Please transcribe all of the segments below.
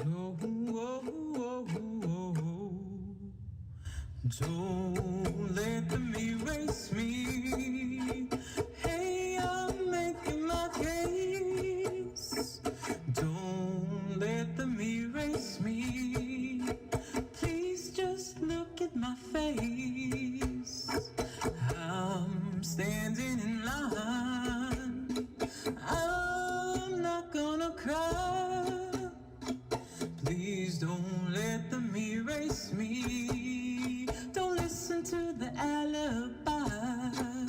No, don't let them erase me. Hey, I'm making my case. Don't let them erase me. Please just look at my face. I'm standing in line. I'm not gonna cry. Please don't let them erase me. Don't listen to the alibi,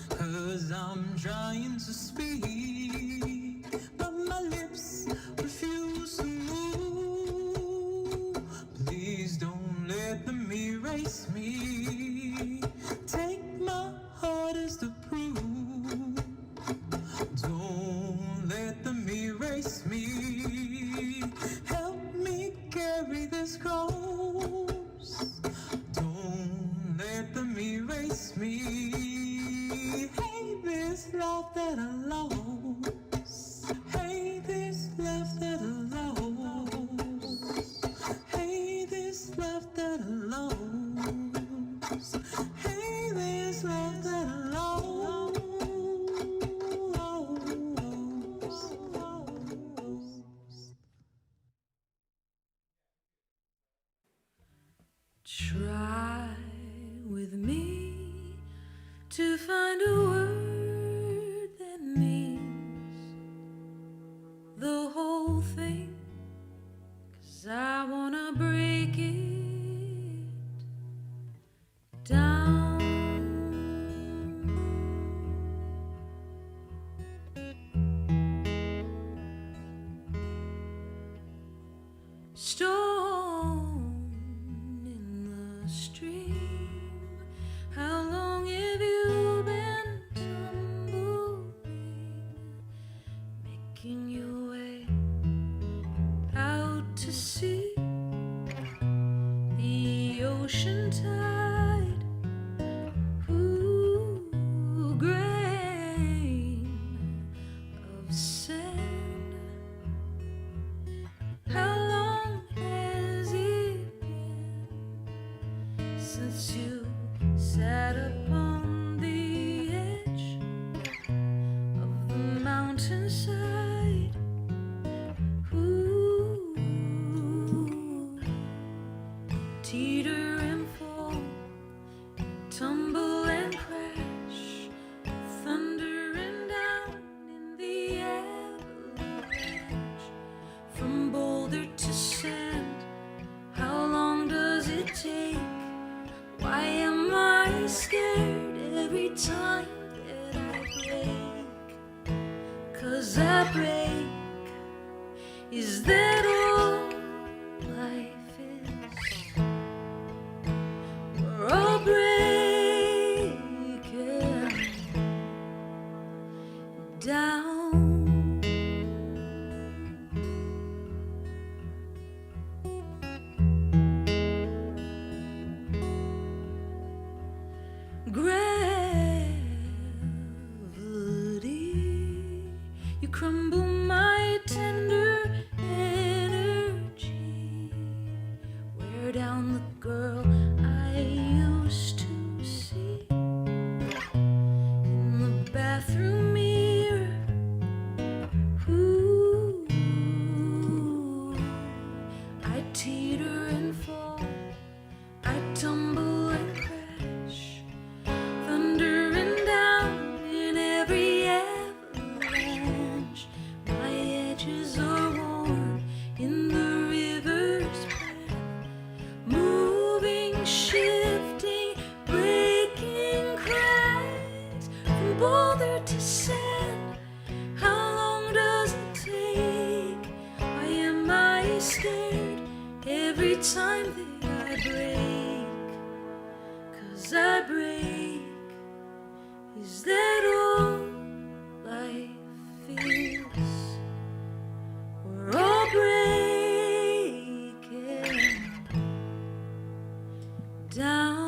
'cause I'm trying to speak, but my lips refuse to move. Please don't let them erase me. Take my heart as the proof. Don't let them erase me. Help me carry this cross. Don't let them erase me. Hey, this love that I lost. Hey, this love that I lost. Hey, this love that I lost. Hey, this love that I lost. Try with me to find a word that means the whole thing, 'cause I wanna break it down. Stone in the stream, how long have you been tumbling, making your way out to sea? The ocean tide, ooh, grain of sand. How long has it been since you sat upon the edge of the mountainside? Ooh, teeter and fall, tumble and crash, thundering down in the avalanche. From boulder to sand, how long does it take? Why am I scared every time that I break? 'Cause I break. Is that all life is? We're all breaking down. Gravity, you crumble my tender energy. Wear down the girl I used to see in the bathroom mirror. Ooh, I teeter and fall, I tumble and crash, thundering down in every avalanche. My edges are worn in the river's path, moving, shifting, breaking, cracks from boulder to sand. How long does it take? Why am I scared every time that I break? 'Cause I break. Is that all life is? We're all breaking down.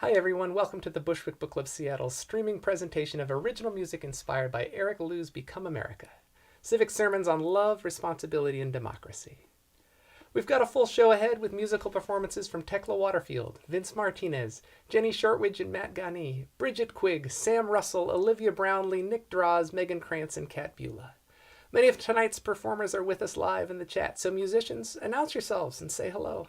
Hi everyone, welcome to the Bushwick Book Club Seattle's streaming presentation of original music inspired by Eric Liu's Become America, Civic Sermons on Love, Responsibility, and Democracy. We've got a full show ahead with musical performances from Tekla Waterfield, Vince Martinez, Jennie Shortridge and Matt Gani, Bridget Quigg, Sam Russell, Olivia Brownlee, Nick Droz, Megan Krantz, and Kat Bula. Many of tonight's performers are with us live in the chat, so musicians, announce yourselves and say hello.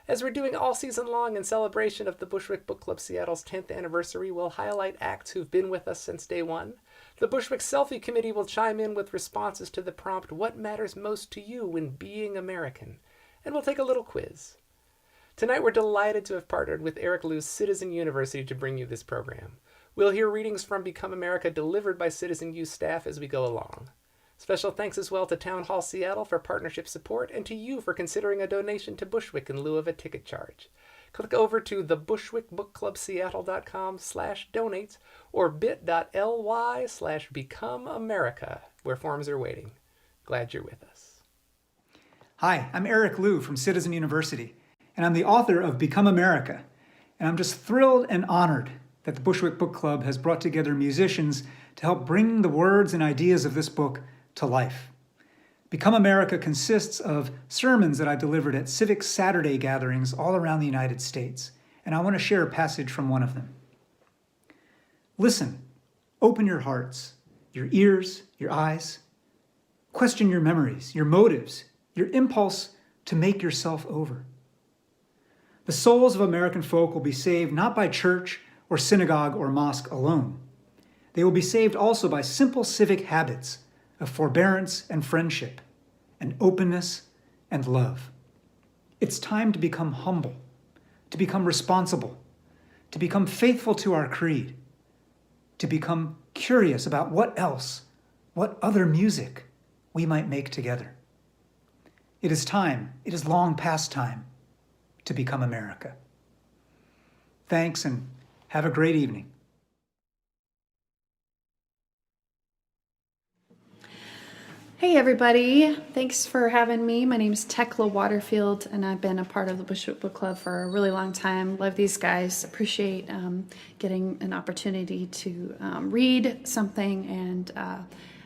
As we're doing all season long in celebration of the Bushwick Book Club Seattle's 10th anniversary, we'll highlight acts who've been with us since day one. The Bushwick Selfie Committee will chime in with responses to the prompt, what matters most to you when being American? And we'll take a little quiz. Tonight we're delighted to have partnered with Eric Liu's Citizen University to bring you this program. We'll hear readings from Become America delivered by Citizen U staff as we go along. Special thanks as well to Town Hall Seattle for partnership support and to you for considering a donation to Bushwick in lieu of a ticket charge. Click over to thebushwickbookclubseattle.com/donate or bit.ly/becomeamerica, where forms are waiting. Glad you're with us. Hi, I'm Eric Liu from Citizen University, and I'm the author of Become America. And I'm just thrilled and honored that the Bushwick Book Club has brought together musicians to help bring the words and ideas of this book to life. Become America consists of sermons that I delivered at Civic Saturday gatherings all around the United States, and I want to share a passage from one of them. Listen, open your hearts, your ears, your eyes. Question your memories, your motives, your impulse to make yourself over. The souls of American folk will be saved not by church or synagogue or mosque alone. They will be saved also by simple civic habits of forbearance and friendship, and openness and love. It's time to become humble, to become responsible, to become faithful to our creed, to become curious about what else, what other music we might make together. It is time, it is long past time, to become America. Thanks and have a great evening. Hey everybody, thanks for having me. My name is Tekla Waterfield and I've been a part of the Bushwick Book Club for a really long time. Love these guys, appreciate getting an opportunity to read something and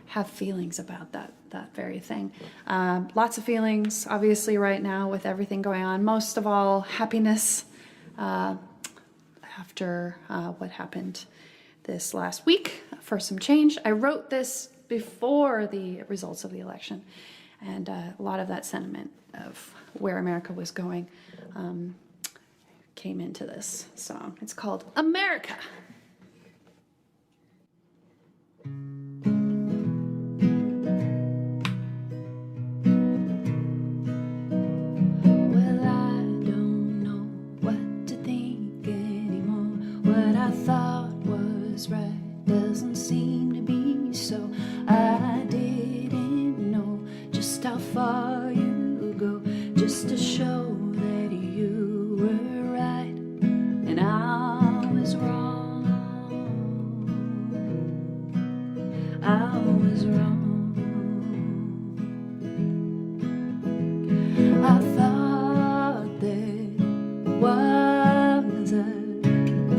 have feelings about that very thing. Lots of feelings obviously right now with everything going on. Most of all, happiness after what happened this last week for some change. I wrote this before the results of the election, and a lot of that sentiment of where America was going came into this song. It's called America. Well, I don't know what to think anymore. What I thought was right doesn't seem to be so. I didn't know just how far you go, just to show that you were right and I was wrong. I was wrong. I thought there was a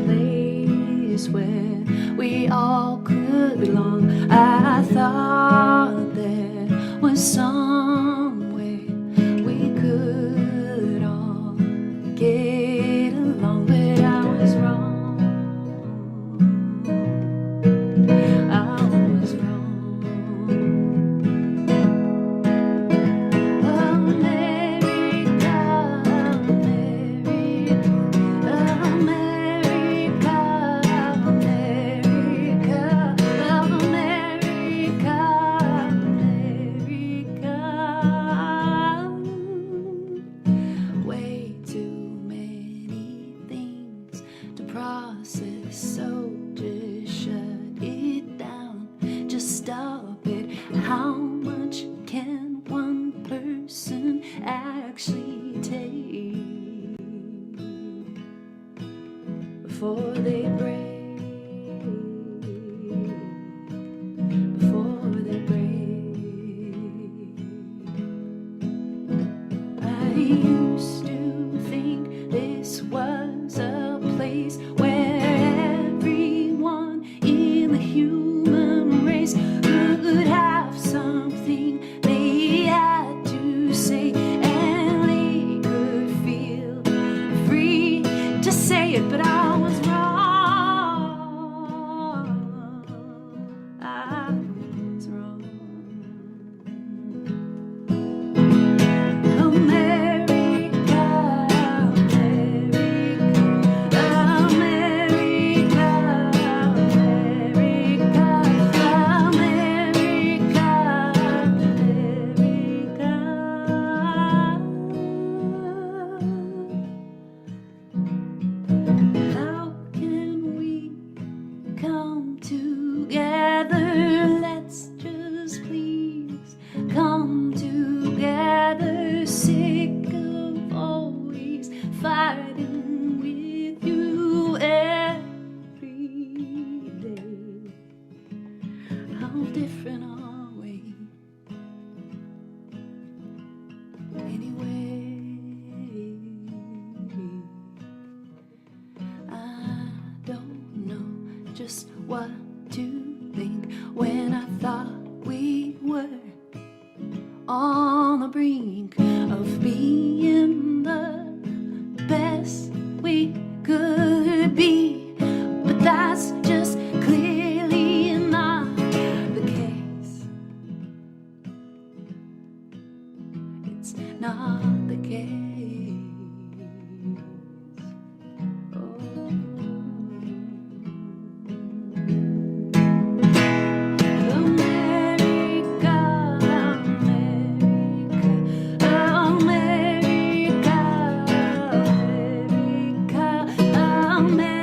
place where we all could belong. I thought there was somewhere we could all get along, but I was wrong. I was wrong. America, America, America, America, America, America. Way too many things to process, so just shut it down. Just stop it. How much can one person actually take before they break? Before they break. I used to think this was a place say it, but I was wrong. I was wrong. America, America, America, America, America. How can we come together? Let's just please come together. Sick of always fighting with you every day. How different are we anyway? I don't know just what to think when I thought we were on the brink of being the best we could be, but that's just clearly not the case. It's not the case. America, America, America,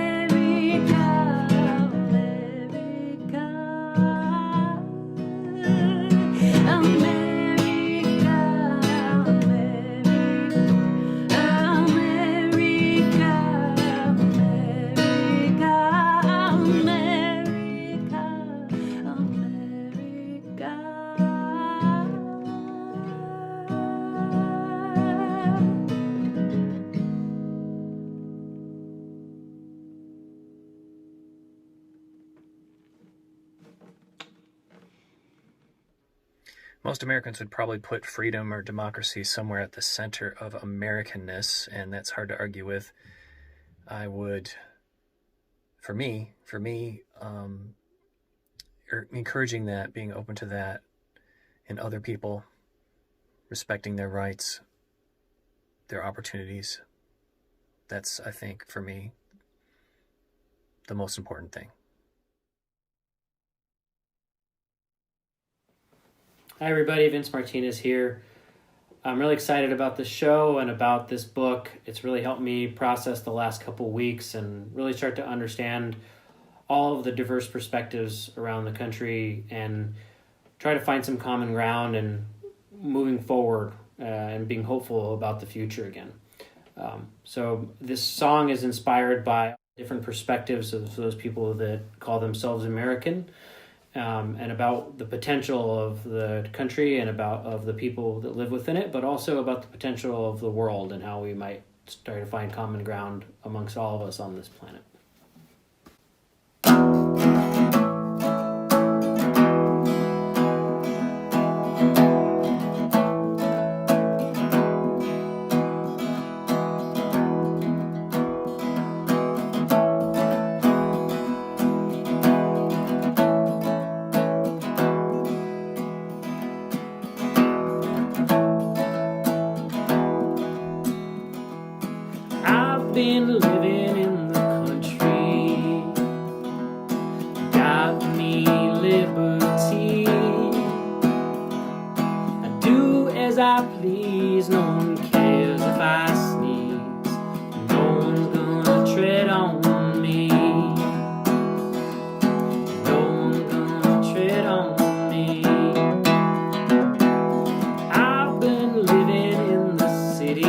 Most Americans would probably put freedom or democracy somewhere at the center of Americanness, and that's hard to argue with. I would, for me, encouraging that, being open to that in other people, respecting their rights, their opportunities. That's, I think, for me, the most important thing. Hi everybody, Vince Martinez here. I'm really excited about this show and about this book. It's really helped me process the last couple weeks and really start to understand all of the diverse perspectives around the country and try to find some common ground and moving forward and being hopeful about the future again. So this song is inspired by different perspectives of those people that call themselves American. And about the potential of the country and of the people that live within it, but also about the potential of the world and how we might start to find common ground amongst all of us on this planet. Been living in the country, got me liberty. I do as I please, no one cares if I sneeze. No one's gonna tread on me. No one's gonna tread on me. I've been living in the city,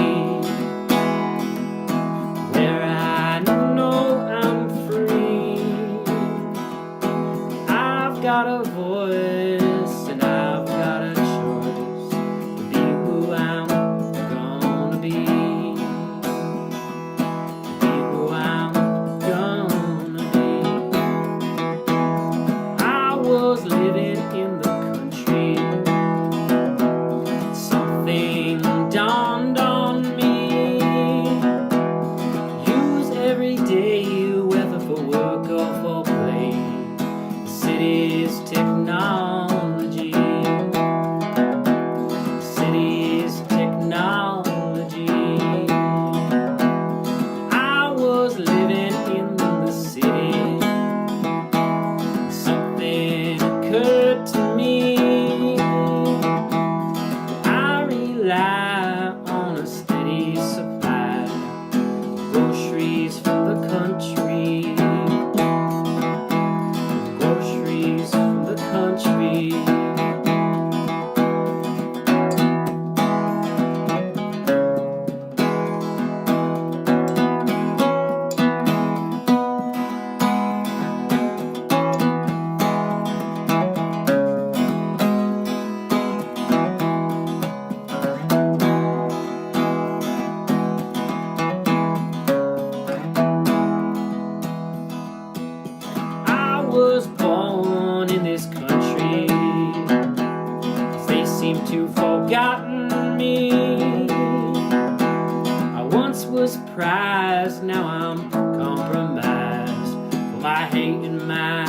prize. Now I'm compromised for my hate and my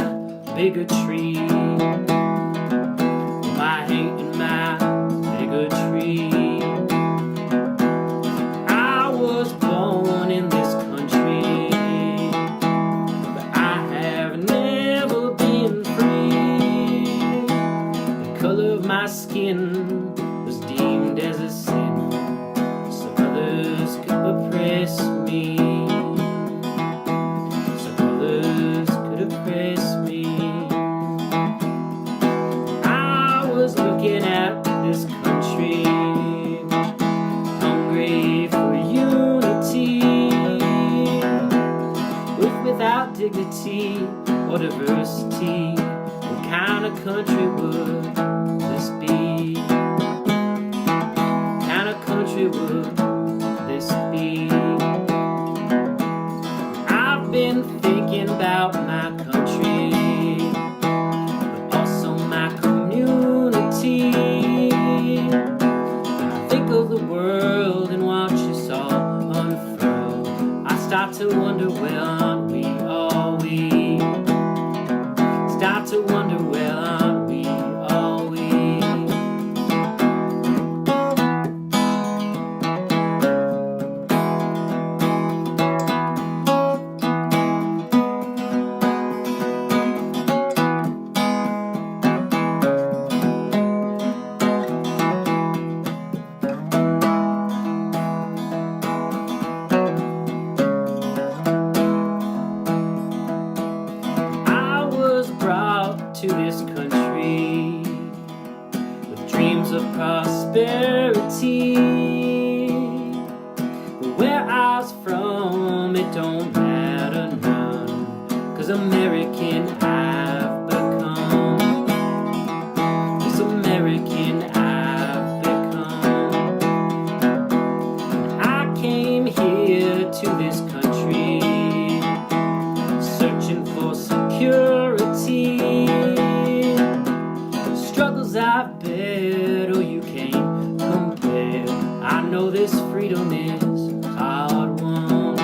bigotry. For my hate and my bigotry. I was born in this country, but I have never been free. The color of my skin was deemed as a sin, so others could oppress me. So others could oppress me. I was looking at this country, hungry for unity, without dignity or diversity. What kind of country would this be? What kind of country would this be? I've been thinking about my country, but also my community. I think of the world and watch us all unfurl. I start to wonder, well, aren't we all we? Start to wonder, well, aren't we all we? I was brought to this country with dreams of prosperity. But where I was from, it don't matter none, 'cause American I've become. This American I've become. I came here to this country searching for security. Struggles I've bared, oh, you can't compare. I know this freedom is hard won.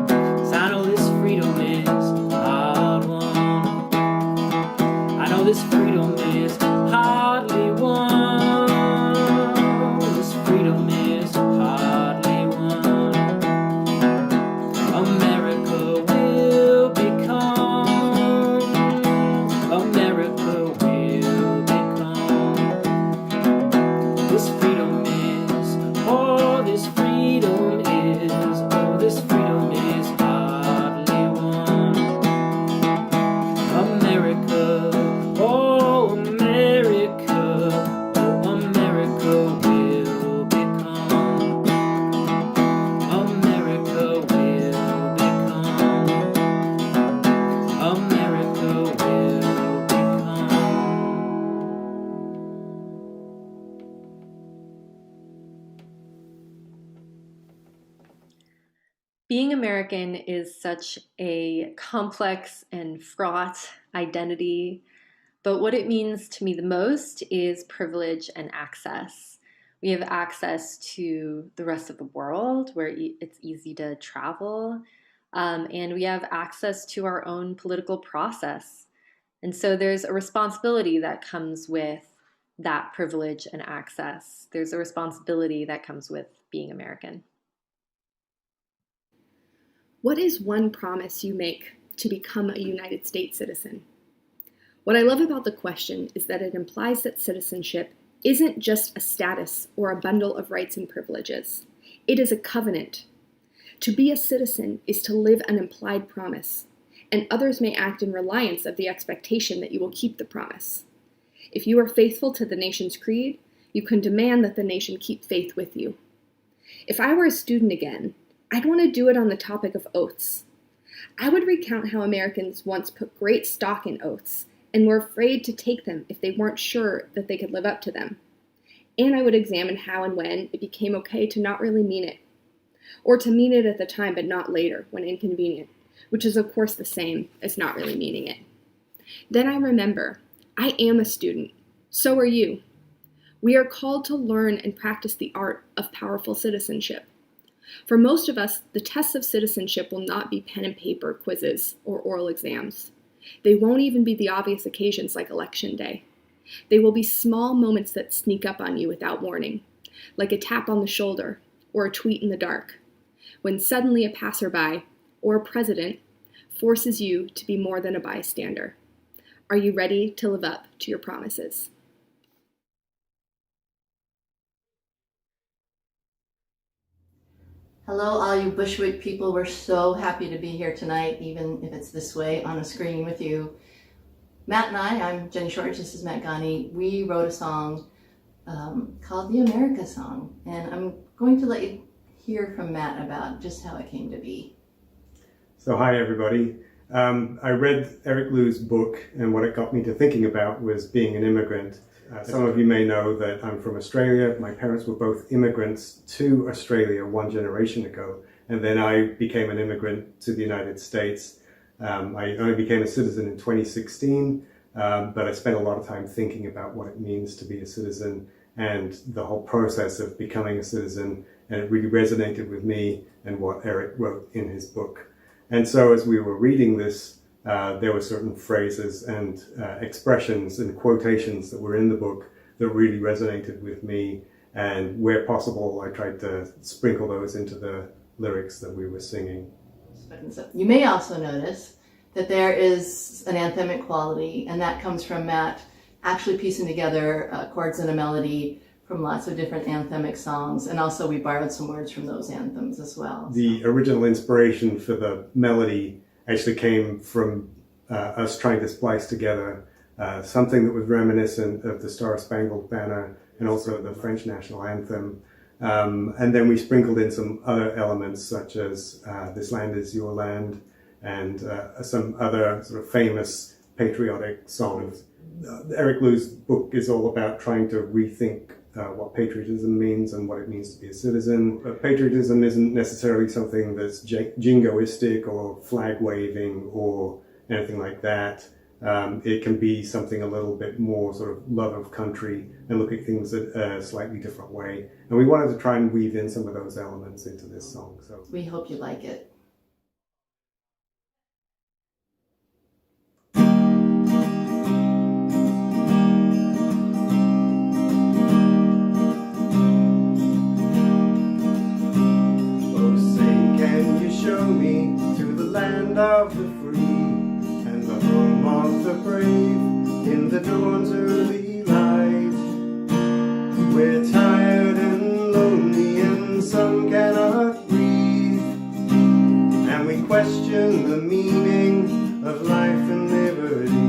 'Cause I know this freedom is hard won. I know this freedom is hardly won. This freedom is hardly won. America will become. America will become. This freedom is, oh, this freedom is, oh, this freedom is hardly won. America, oh, America, oh, America will become. America will become. America will become. Being American is such a complex and fraught identity, but what it means to me the most is privilege and access. We have access to the rest of the world where it's easy to travel, and we have access to our own political process. And so there's a responsibility that comes with that privilege and access. There's a responsibility that comes with being American. What is one promise you make to become a United States citizen? What I love about the question is that it implies that citizenship isn't just a status or a bundle of rights and privileges. It is a covenant. To be a citizen is to live an implied promise, and others may act in reliance of the expectation that you will keep the promise. If you are faithful to the nation's creed, you can demand that the nation keep faith with you. If I were a student again, I'd want to do it on the topic of oaths. I would recount how Americans once put great stock in oaths and were afraid to take them if they weren't sure that they could live up to them. And I would examine how and when it became okay to not really mean it, or to mean it at the time but not later when inconvenient, which is of course the same as not really meaning it. Then I remember, I am a student. So are you. We are called to learn and practice the art of powerful citizenship. For most of us, the tests of citizenship will not be pen and paper quizzes or oral exams. They won't even be the obvious occasions like Election Day. They will be small moments that sneak up on you without warning, like a tap on the shoulder or a tweet in the dark, when suddenly a passerby or a president forces you to be more than a bystander. Are you ready to live up to your promises? Hello, all you Bushwick people. We're so happy to be here tonight, even if it's this way on a screen with you. Matt and I'm Jennie Shortridge, this is Matt Gani. We wrote a song called the America Song, and I'm going to let you hear from Matt about just how it came to be. So hi everybody. I read Eric Liu's book, and what it got me to thinking about was being an immigrant. Some of you may know that I'm from Australia. My parents were both immigrants to Australia one generation ago, and then I became an immigrant to the United States. I only became a citizen in 2016, but I spent a lot of time thinking about what it means to be a citizen and the whole process of becoming a citizen, and it really resonated with me and what Eric wrote in his book. And so as we were reading this, there were certain phrases and expressions and quotations that were in the book that really resonated with me, and where possible I tried to sprinkle those into the lyrics that we were singing. You may also notice that there is an anthemic quality, and that comes from Matt actually piecing together chords and a melody from lots of different anthemic songs, and also we borrowed some words from those anthems as well. The original inspiration for the melody actually came from us trying to splice together something that was reminiscent of the Star Spangled Banner and also the French national anthem. And then we sprinkled in some other elements such as This Land Is Your Land and some other sort of famous patriotic songs. Eric Liu's book is all about trying to rethink what patriotism means and what it means to be a citizen. But patriotism isn't necessarily something that's jingoistic or flag waving or anything like that. It can be something a little bit more sort of love of country and look at things in a slightly different way. And we wanted to try and weave in some of those elements into this song. So we hope you like it. Show me to the land of the free and the home of the brave in the dawn's early light. We're tired and lonely and some cannot breathe, and we question the meaning of life and liberty.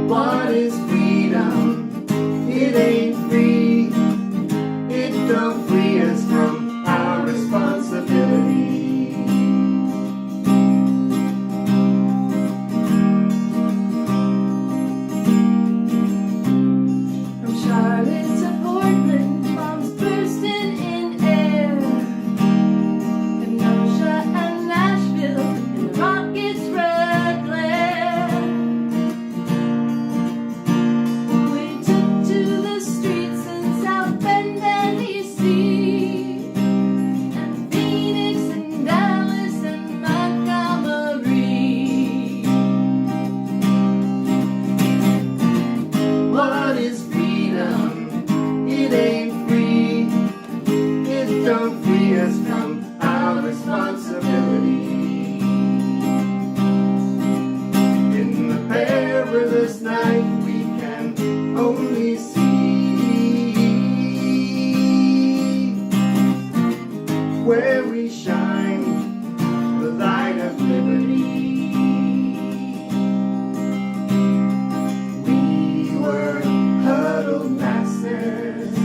What is freedom? It ain't free. Don't free us from our responsibility. From Charlotte to Portland, bombs bursting in air. Kenosha and Nashville, and the rockets' red glare. We took to the streets in South Bend and and Phoenix and Dallas and Montgomery. What is freedom? It ain't free. It don't free us from our responsibility. In the perilous night we can only see where we shine the light of liberty. We were huddled masses,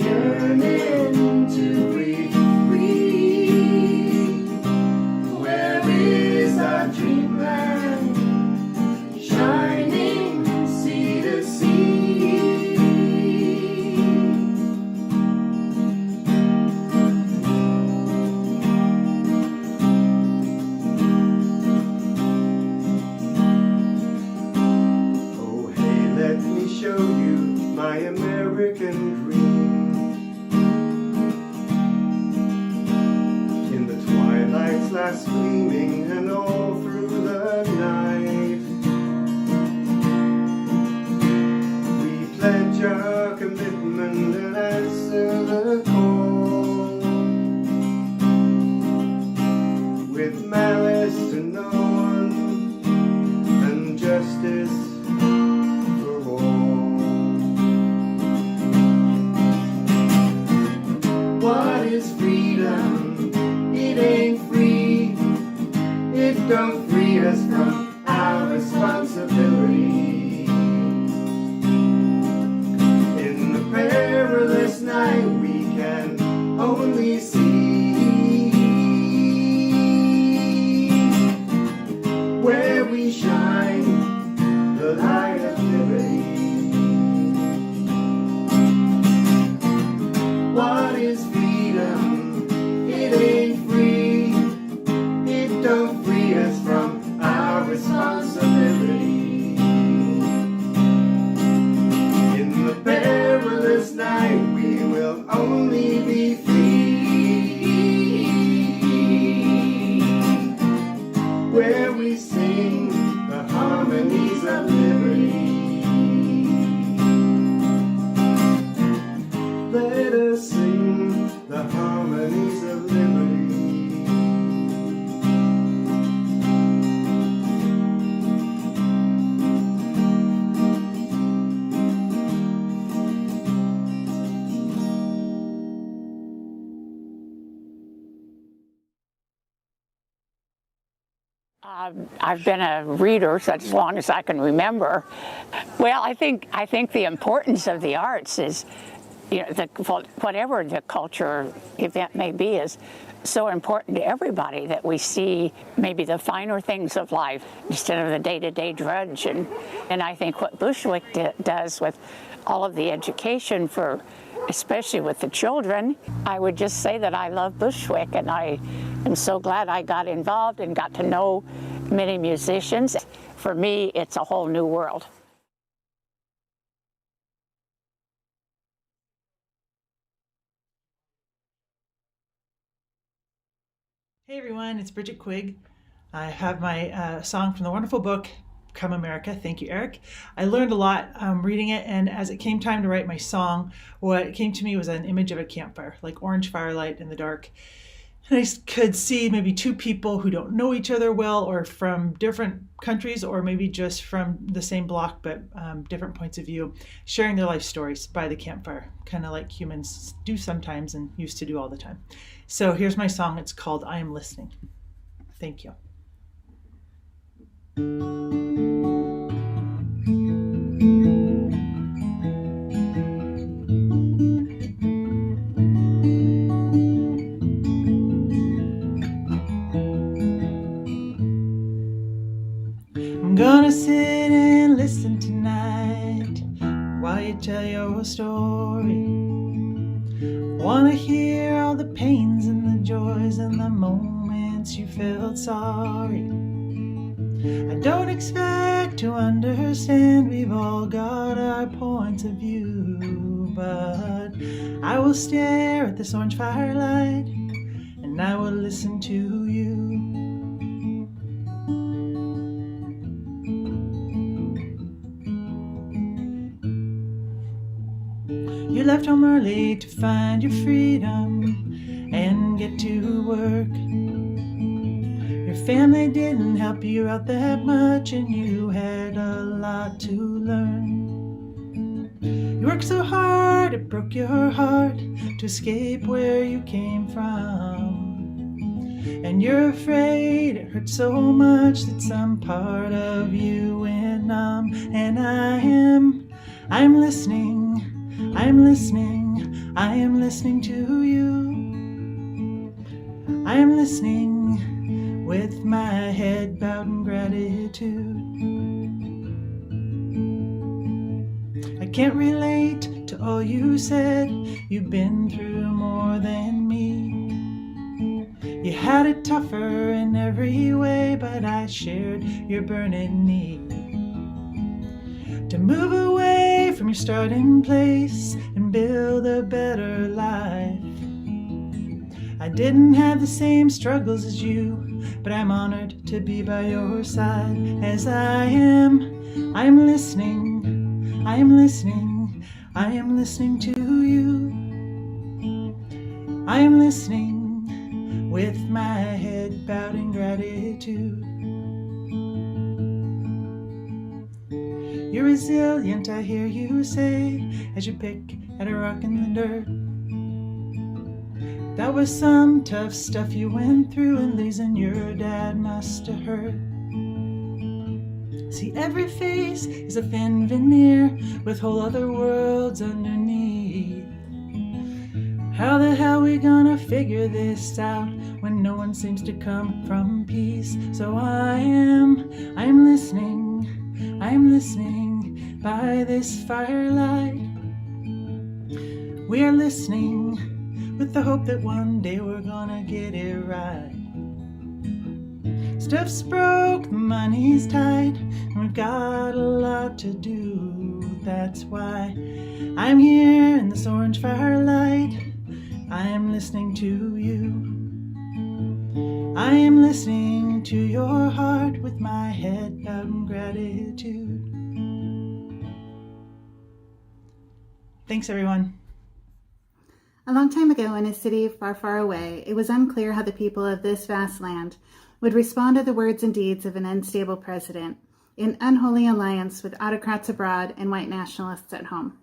yearning to breathe free. Where is our dreamland, shining sea to sea? stars gleaming and all through the night. We pledge our commitment and answer the call, with malice to no one and justice for all. What is freedom? It ain't free. It don't free us from our responsibility. In the perilous night we can only see where we shine the light of liberty. What is freedom? It ain't free. It don't free us from our responsibility. In the perilous night we will only be free where we sing the harmonies of liberty. Let us sing the harmonies of liberty. I've been a reader such as long as I can remember. Well, I think the importance of the arts is, whatever the culture event may be, is so important to everybody, that we see maybe the finer things of life instead of the day-to-day drudge. And I think what Bushwick does with all of the education for, especially with the children, I would just say that I love Bushwick, and I am so glad I got involved and got to know many musicians. For me, it's a whole new world. Hey everyone, it's Bridget Quigg. I have my song from the wonderful book, Come America. Thank you, Eric. I learned a lot reading it, and as it came time to write my song, what came to me was an image of a campfire, like orange firelight in the dark. And I could see maybe two people who don't know each other well, or from different countries, or maybe just from the same block, but different points of view, sharing their life stories by the campfire, kind of like humans do sometimes and used to do all the time. So here's my song. It's called I Am Listening. Thank you. I'm gonna sit and listen tonight while you tell your story. Wanna hear all the pains and the joys and the moments you felt sorry. I don't expect to understand, we've all got our points of view, but I will stare at this orange firelight and I will listen to you. You left home early to find your freedom and get to work. Your family didn't help you out that much, and you had a lot to learn. You worked so hard it broke your heart to escape where you came from. And you're afraid it hurt so much that some part of you went numb. And I'm listening. I'm listening, I am listening to you. I am listening with my head bowed in gratitude. I can't relate to all you said, you've been through more than me. You had it tougher in every way, but I shared your burning need to move away from your starting place and build a better life. I didn't have the same struggles as you, but I'm honored to be by your side. As I'm listening, I am listening, I am listening to you. I am listening with my head bowed in gratitude. You're resilient, I hear you say, as you pick at a rock in the dirt. That was some tough stuff you went through, and losing your dad must have hurt. See, every face is a thin veneer with whole other worlds underneath. How the hell we gonna figure this out when no one seems to come from peace? So I'm listening by this firelight. We are listening with the hope that one day we're gonna get it right. Stuff's broke, money's tight, and we've got a lot to do. That's why I'm here in this orange firelight. I am listening to you. I am listening to your heart with my head bowed in gratitude. Thanks, everyone. A long time ago, in a city far, far away, it was unclear how the people of this vast land would respond to the words and deeds of an unstable president in unholy alliance with autocrats abroad and white nationalists at home.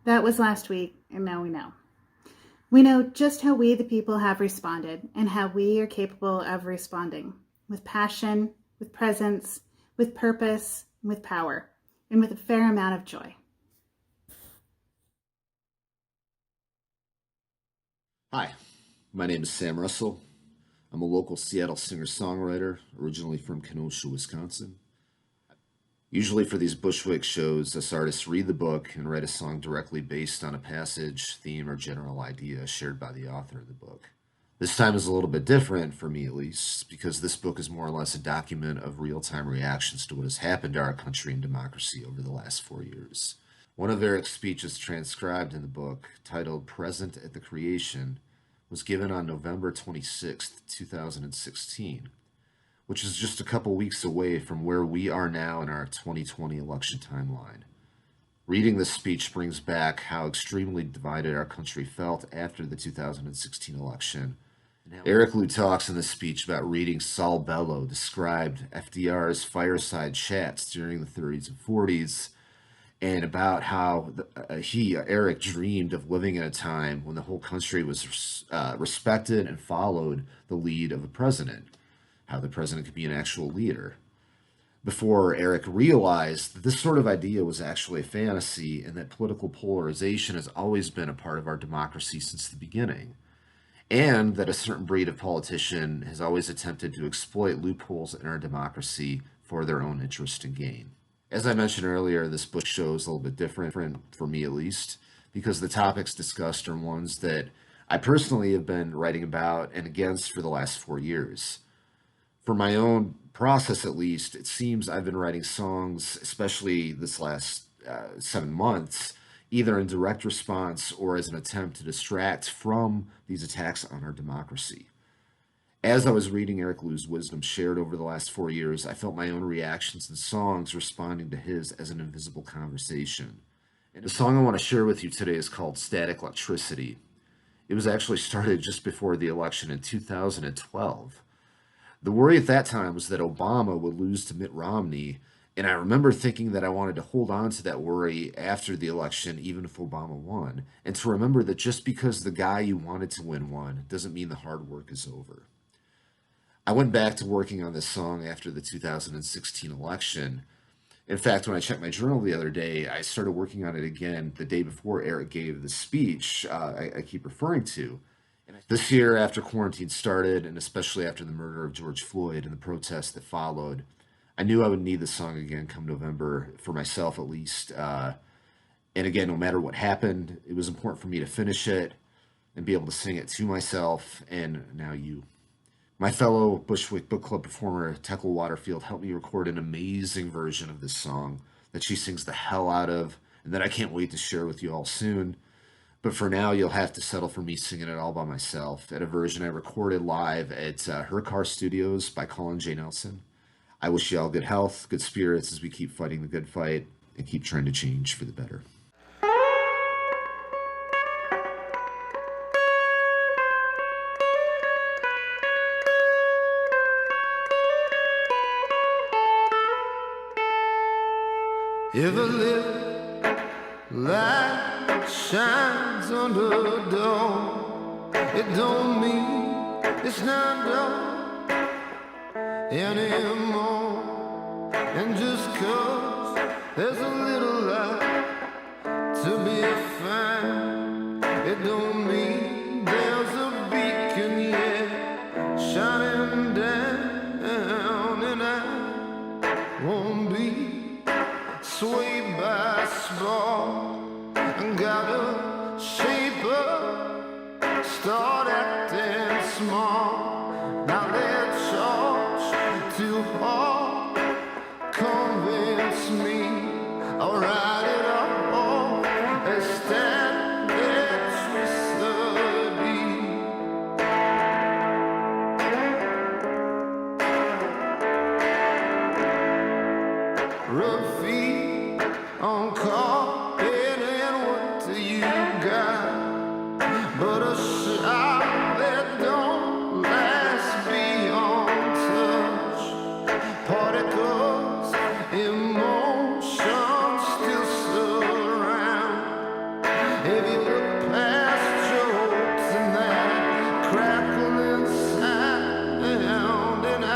That was last week, and now we know. We know just how we, the people, have responded and how we are capable of responding with passion, with presence, with purpose, with power, and with a fair amount of joy. Hi, my name is Sam Russell. I'm a local Seattle singer-songwriter, originally from Kenosha, Wisconsin. Usually for these Bushwick shows, us artists read the book and write a song directly based on a passage, theme, or general idea shared by the author of the book. This time is a little bit different, for me at least, because this book is more or less a document of real-time reactions to what has happened to our country and democracy over the last 4 years. One of Eric's speeches transcribed in the book, titled Present at the Creation, was given on November 26, 2016, which is just a couple weeks away from where we are now in our 2020 election timeline. Reading this speech brings back how extremely divided our country felt after the 2016 election. Eric Liu talks in this speech about reading Saul Bellow described FDR's fireside chats during the 30s and 40s, and about how Eric, dreamed of living in a time when the whole country was respected and followed the lead of a president, how the president could be an actual leader. Before Eric realized that this sort of idea was actually a fantasy and that political polarization has always been a part of our democracy since the beginning, and that a certain breed of politician has always attempted to exploit loopholes in our democracy for their own interest and gain. As I mentioned earlier, this book show is a little bit different, for me at least, because the topics discussed are ones that I personally have been writing about and against for the last 4 years. For my own process, at least, it seems I've been writing songs, especially this last 7 months, either in direct response or as an attempt to distract from these attacks on our democracy. As I was reading Eric Liu's wisdom shared over the last 4 years, I felt my own reactions and songs responding to his as an invisible conversation. And the song I want to share with you today is called Static Electricity. It was actually started just before the election in 2012. The worry at that time was that Obama would lose to Mitt Romney, and I remember thinking that I wanted to hold on to that worry after the election, even if Obama won, and to remember that just because the guy you wanted to win won doesn't mean the hard work is over. I went back to working on this song after the 2016 election. In fact, when I checked my journal the other day, I started working on it again the day before Eric gave the speech I keep referring to. And this year, after quarantine started, and especially after the murder of George Floyd and the protests that followed, I knew I would need the song again come November, for myself at least. And again, no matter what happened, it was important for me to finish it and be able to sing it to myself and now you. My fellow Bushwick Book Club performer, Tekla Waterfield, helped me record an amazing version of this song that she sings the hell out of and that I can't wait to share with you all soon. But for now, you'll have to settle for me singing it all by myself at a version I recorded live at Her Car Studios by Colin J. Nelson. I wish you all good health, good spirits as we keep fighting the good fight and keep trying to change for the better. If a little light shines under the door, it don't mean it's not dark anymore. And just 'cause there's a little light to be found, it don't mean there's a beacon yet shining down. And I won't be swayed by spark, and gotta shape up, start acting smart. Now let charge too hard, convince me I'll write it all, rough feet on carpet, and what do you got but a shout that don't last beyond touch? Particles, emotions still surround. If you look past jokes and that crackling sound, and I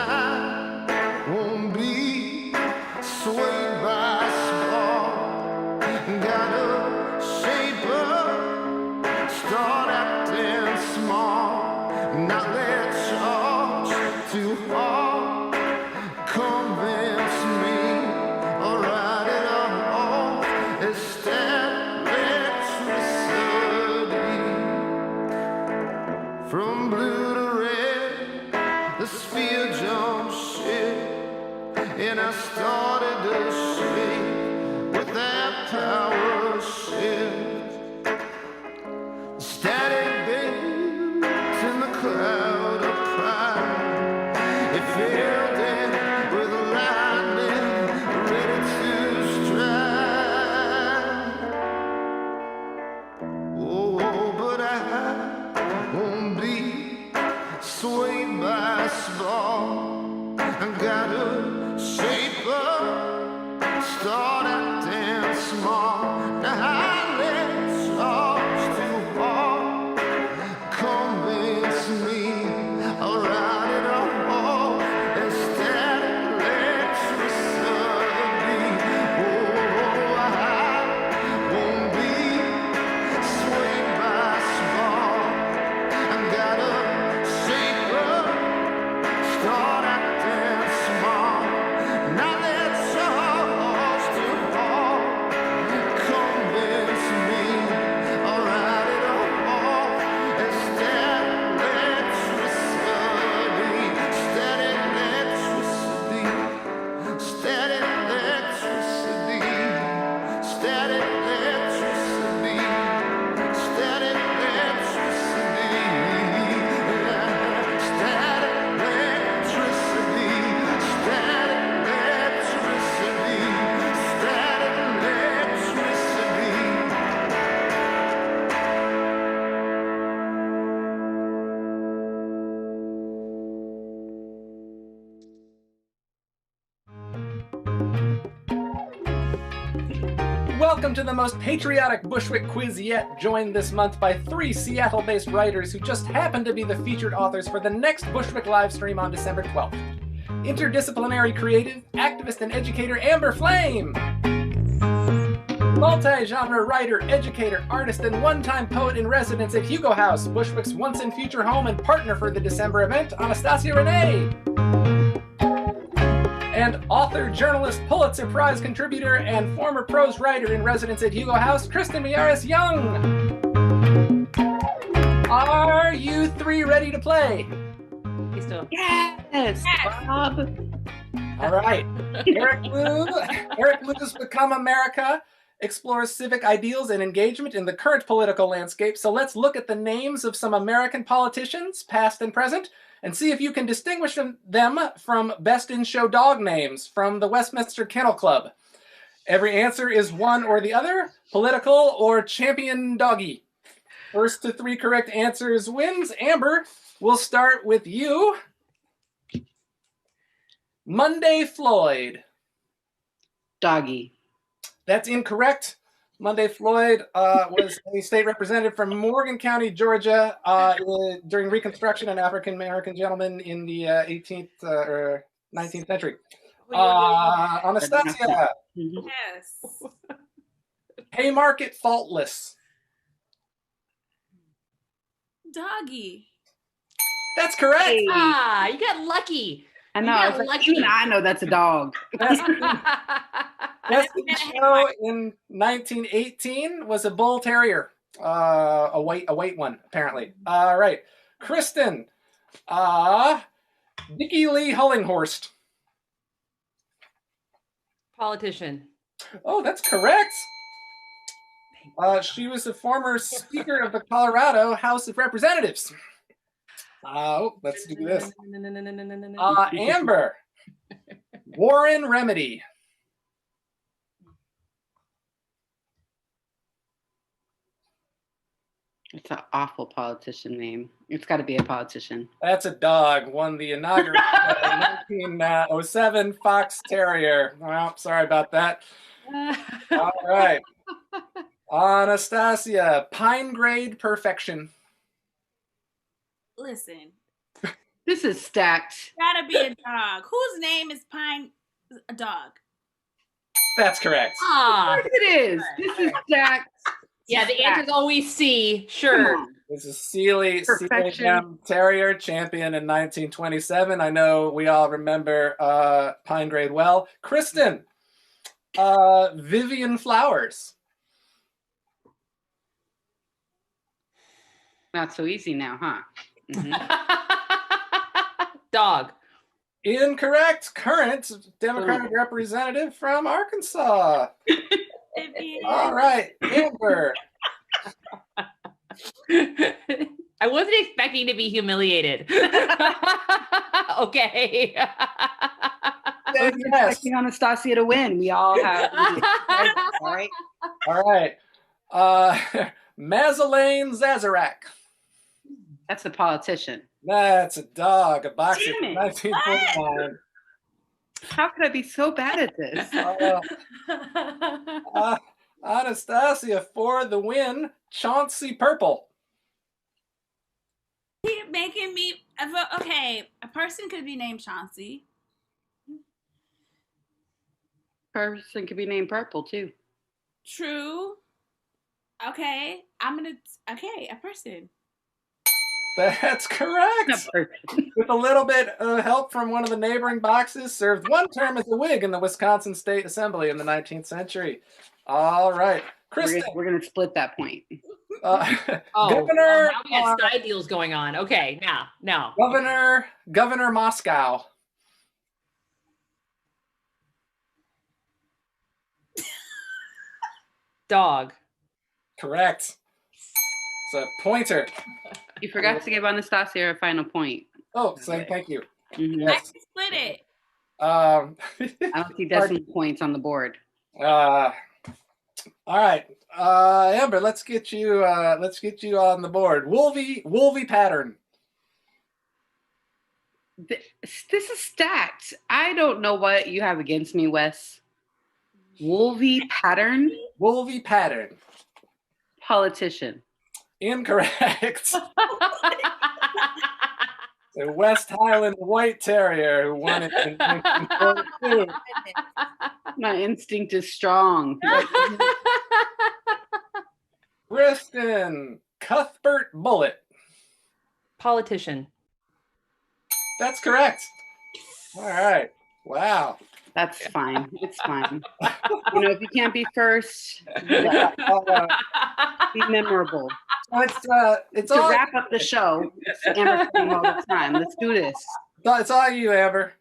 won't be swayed by spark, gotta shape up, start acting smart, not let charge too hard, convince me, or write it all, establish electricity. From blue to red, the sphere jumped ship, and I started to shake with that power shift. Static baked in the cloud of pride, it filled in with lightning, ready to strike. Oh, but I won't be swayed by spark. I gotta shape up, start acting smart. Now I let charge too hard, convince me, I'll write it all, instead electricity. Oh, I won't be swayed by spark. I gotta shape up, start acting smart, not let charge too hard, convince me, I'll write it all, instead electricity, steady electricity, steady electricity, steady electricity, steady electricity, steady electricity, steady electricity, steady electricity. Welcome to the most patriotic Bushwick Quiz yet, joined this month by 3 Seattle-based writers who just happen to be the featured authors for the next Bushwick live stream on December 12th. Interdisciplinary creative, activist, and educator Amber Flame. Multi-genre writer, educator, artist, and one-time poet in residence at Hugo House, Bushwick's once and future home and partner for the December event, Anastasia Renee. And author, journalist, Pulitzer Prize contributor, and former prose writer in residence at Hugo House, Kristen Miyares Young. Are you 3 ready to play? Yes, Bob. All right. Eric Liu's Become America explores civic ideals and engagement in the current political landscape. So let's look at the names of some American politicians, past and present, and see if you can distinguish them from best in show dog names from the Westminster Kennel Club. Every answer is one or the other, political or champion doggy. First to 3 correct answers wins. Amber, we'll start with you. Monday Floyd. Doggy. That's incorrect. Monday Floyd was a state representative from Morgan County, Georgia, during Reconstruction, an African-American gentleman in the 18th or 19th century. Anastasia. Yes. Haymarket Faultless. Doggy. That's correct. Hey. Ah, you got lucky. I know. I was like, even I know that's a dog. Best in show in 1918 was a bull terrier, a white one apparently. All right, Kristen, Dickie Lee Hullinghorst. Politician. Oh, that's correct. She was the former Speaker of the Colorado House of Representatives. Let's do this. Amber. Warren Remedy. It's an awful politician name. It's got to be a politician. That's a dog. Won the inaugural 1907 Fox Terrier. Well, sorry about that. All right. Anastasia, Pine Grade Perfection. Listen. This is stacked. Gotta be a dog. Whose name is Pine? A dog. That's correct. Ah, Of course it is. This is stacked. yeah, the answer's always C. Sure. This is Sealy Perfection. CAM Terrier, champion in 1927. I know we all remember Pine Grade well. Kristen, Vivian Flowers. Not so easy now, huh? Mhm. Dog. Incorrect. Current Democratic representative from Arkansas. All right, Amber. I wasn't expecting to be humiliated. Okay. I was expecting Anastasia to win. We all have. All right. All right. Mazalane Zazarak. That's a politician. That's a dog, a boxer Damn from it. 1949. How could I be so bad at this? Anastasia for the win. Chauncey Purple. Keep making me. Okay, a person could be named Chauncey. Person could be named Purple too. True. Okay, Okay, a person. That's correct. With a little bit of help from one of the neighboring boxes, served 1 term as a Whig in the Wisconsin State Assembly in the 19th century. All right. Kristen. We're gonna split that point. Governor. Now we got side deals going on. Okay, now. Governor Moscow. Dog. Correct. It's a pointer. You forgot to give Anastasia a final point. Oh, thank you. Mhm. I can split it. I don't see decimal points on the board. All right, Amber, let's get you on the board. Wolvie pattern. This is stacked. I don't know what you have against me, Wes. Wolvie pattern? Wolvie pattern. Politician. Incorrect. The West Highland White Terrier who won it in 1942. My instinct is strong. Kristen, Cuthbert Bullitt. Politician. That's correct. All right. Wow. That's fine. It's fine. You know, if you can't be first, be memorable. It's to all wrap up the show. Amber's saying all the time. Let's do this. It's all you, Amber.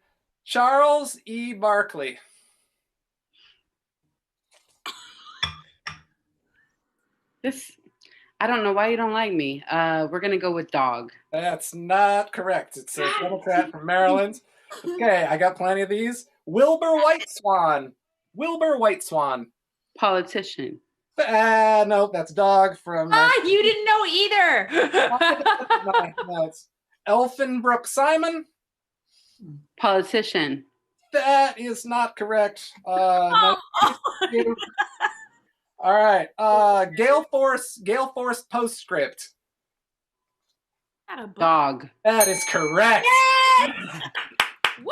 Charles E. Barkley. I don't know why you don't like me. We're going to go with dog. That's not correct. It's a Democrat from Maryland. Okay, I got plenty of these. Wilbur Whiteswan. Wilbur Whiteswan. Politician. No, that's dog from... you didn't know either. No, it's Elfinbrook Simon. Politician. That is not correct. No. All right. Gale Force Postscript. Dog. That is correct. Yes! Woo!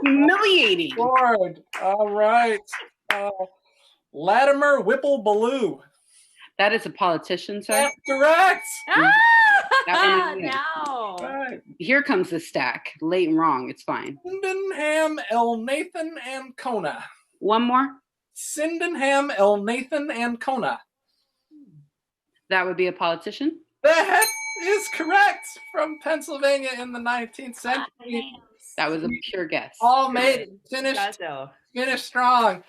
Humiliating. Lord. All right. Latimer Whipple Ballou. That is a politician, sir. That's correct. No. Right. Here comes the stack. Late and wrong. It's fine. Sydenham, Elnathan, and Kona. One more. Sydenham, Elnathan, and Kona. That would be a politician? That is correct. From Pennsylvania in the 19th century. That was a pure guess. All made finished strong.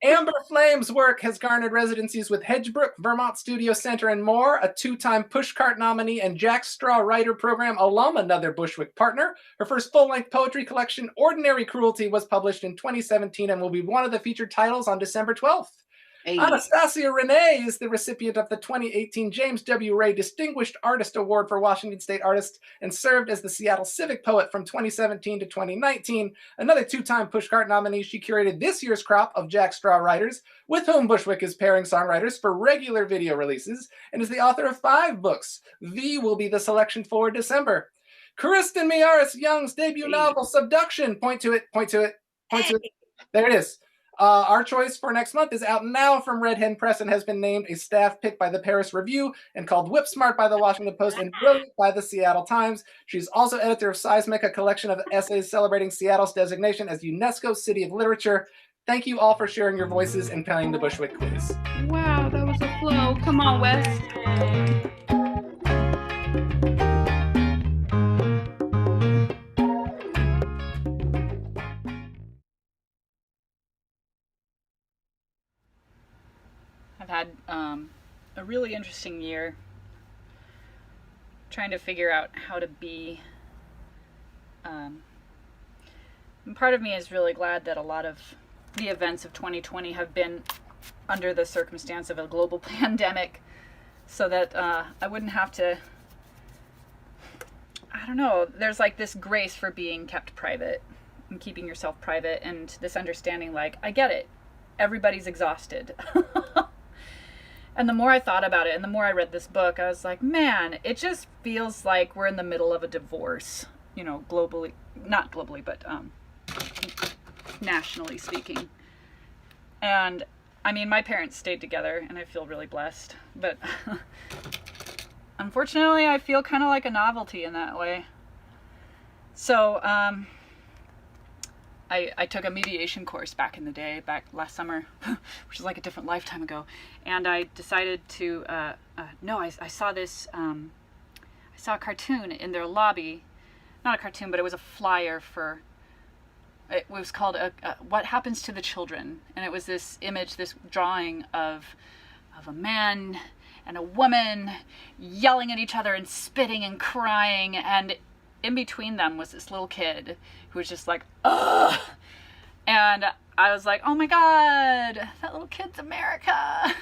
Amber Flame's work has garnered residencies with Hedgebrook, Vermont Studio Center, and more. A 2-time Pushcart nominee and Jack Straw Writer Program alum, another Bushwick partner. Her first full-length poetry collection, Ordinary Cruelty, was published in 2017 and will be one of the featured titles on December 12th. Hey. Anastasia Renee is the recipient of the 2018 James W. Ray Distinguished Artist Award for Washington State Artist and served as the Seattle Civic Poet from 2017 to 2019. Another 2-time Pushcart nominee, she curated this year's crop of Jack Straw writers, with whom Bushwick is pairing songwriters for regular video releases, and is the author of 5 books. V will be the selection for December. Kristen Miaris Young's debut novel, Subduction. Point to it. There it is. Our choice for next month is out now from Red Hen Press and has been named a staff pick by the Paris Review and called Whip Smart by the Washington Post and Brilliant by the Seattle Times. She's also editor of Seismic, a collection of essays celebrating Seattle's designation as UNESCO City of Literature. Thank you all for sharing your voices and playing the Bushwick Quiz. Wow, that was a flow. Come on, Wes. I've had a really interesting year trying to figure out how to be. And part of me is really glad that a lot of the events of 2020 have been under the circumstance of a global pandemic so that I wouldn't have to, I don't know, there's like this grace for being kept private and keeping yourself private and this understanding like, I get it, everybody's exhausted. And the more I thought about it and the more I read this book, I was like, man, it just feels like we're in the middle of a divorce, you know, globally, not globally, but nationally speaking. And I mean, my parents stayed together and I feel really blessed, but unfortunately I feel kind of like a novelty in that way. So I took a mediation course back in the day, back last summer, which is like a different lifetime ago. And I decided to, I saw this, I saw a cartoon in their lobby, not a cartoon, but it was a flyer for, it was called What Happens to the Children. And it was this image, this drawing of a man and a woman yelling at each other and spitting and crying, and in between them was this little kid who was just like, ugh. And I was like, oh my God, that little kid's America.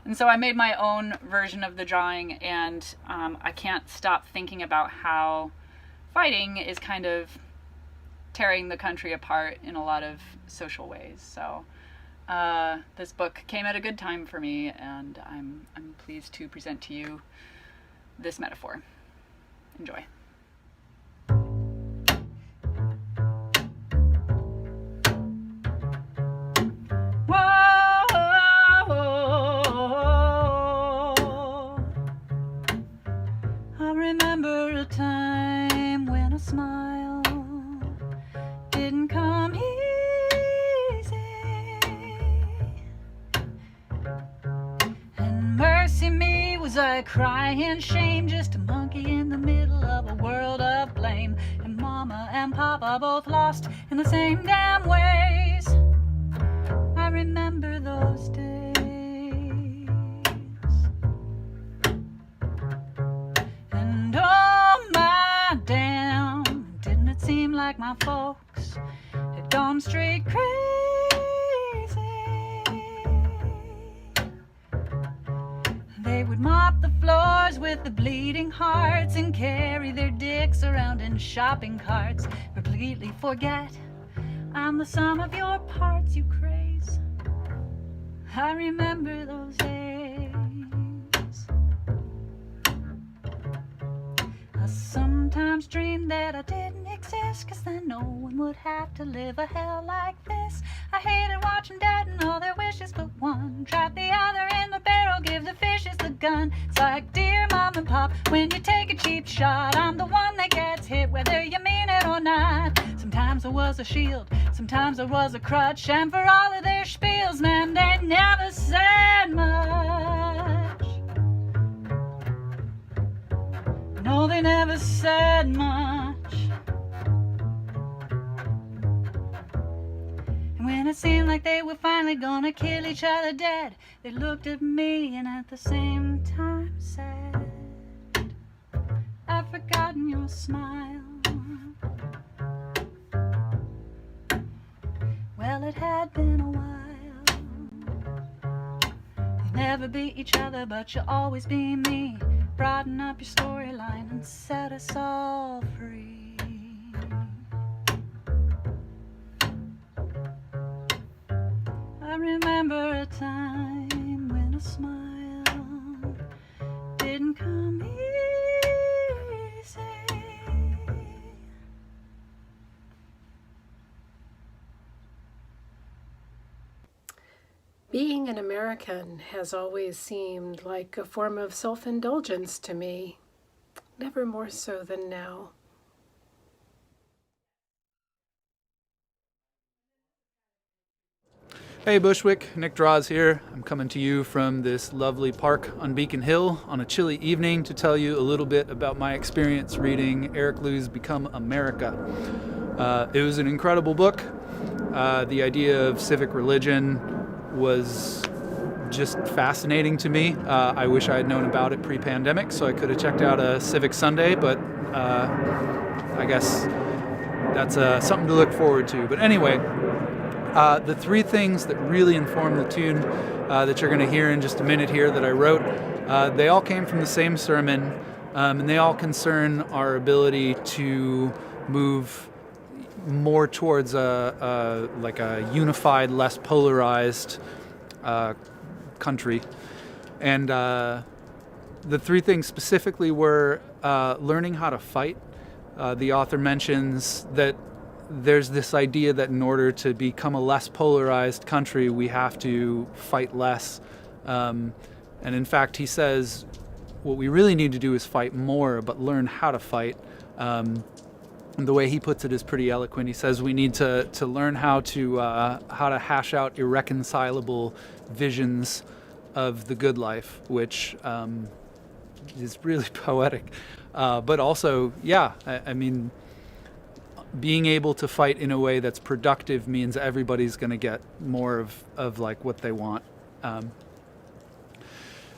And so I made my own version of the drawing, and I can't stop thinking about how fighting is kind of tearing the country apart in a lot of social ways. So this book came at a good time for me, and I'm pleased to present to you this metaphor. Enjoy. Remember a time when a smile didn't come easy, and mercy me, was I crying shame, just a monkey in the middle of a world of blame, and mama and papa both lost in the same damn ways. I remember those days. my folks had gone straight crazy. They would mop the floors with the bleeding hearts and carry their dicks around in shopping carts. Completely forget I'm the sum of your parts, you craze. I remember those days. I sometimes dream that I didn't exist, 'cause then no one would have to live a hell like this. I hated watching dead and all their wishes but one. Trap the other in the barrel, give the fishes the gun. It's like, dear mom and pop, when you take a cheap shot, I'm the one that gets hit whether you mean it or not. Sometimes I was a shield, sometimes I was a crutch, and for all of their spiels, man, they never said much. No, they never said much. And when it seemed like they were finally gonna kill each other dead, they looked at me and at the same time said, I've forgotten your smile. Well, it had been a while. You never beat each other, but you'll always be me. Broaden up your storyline and set us all free. I remember a time when a smile didn't come easy. Being an American has always seemed like a form of self-indulgence to me, never more so than now. Hey Bushwick, Nick Droz here. I'm coming to you from this lovely park on Beacon Hill on a chilly evening to tell you a little bit about my experience reading Eric Liu's Become America. It was an incredible book. The idea of civic religion was just fascinating to me. I wish I had known about it pre-pandemic, so I could have checked out a Civic Sunday, but I guess that's something to look forward to. But anyway, the three things that really inform the tune that you're going to hear in just a minute here that I wrote, they all came from the same sermon, and they all concern our ability to move more towards a unified, less polarized country. And the three things specifically were learning how to fight. The author mentions that there's this idea that in order to become a less polarized country, we have to fight less. And in fact, he says what we really need to do is fight more, but learn how to fight. And the way he puts it is pretty eloquent. He says we need to learn how to hash out irreconcilable visions of the good life, which is really poetic. But also, yeah, I mean, being able to fight in a way that's productive means everybody's going to get more of like what they want.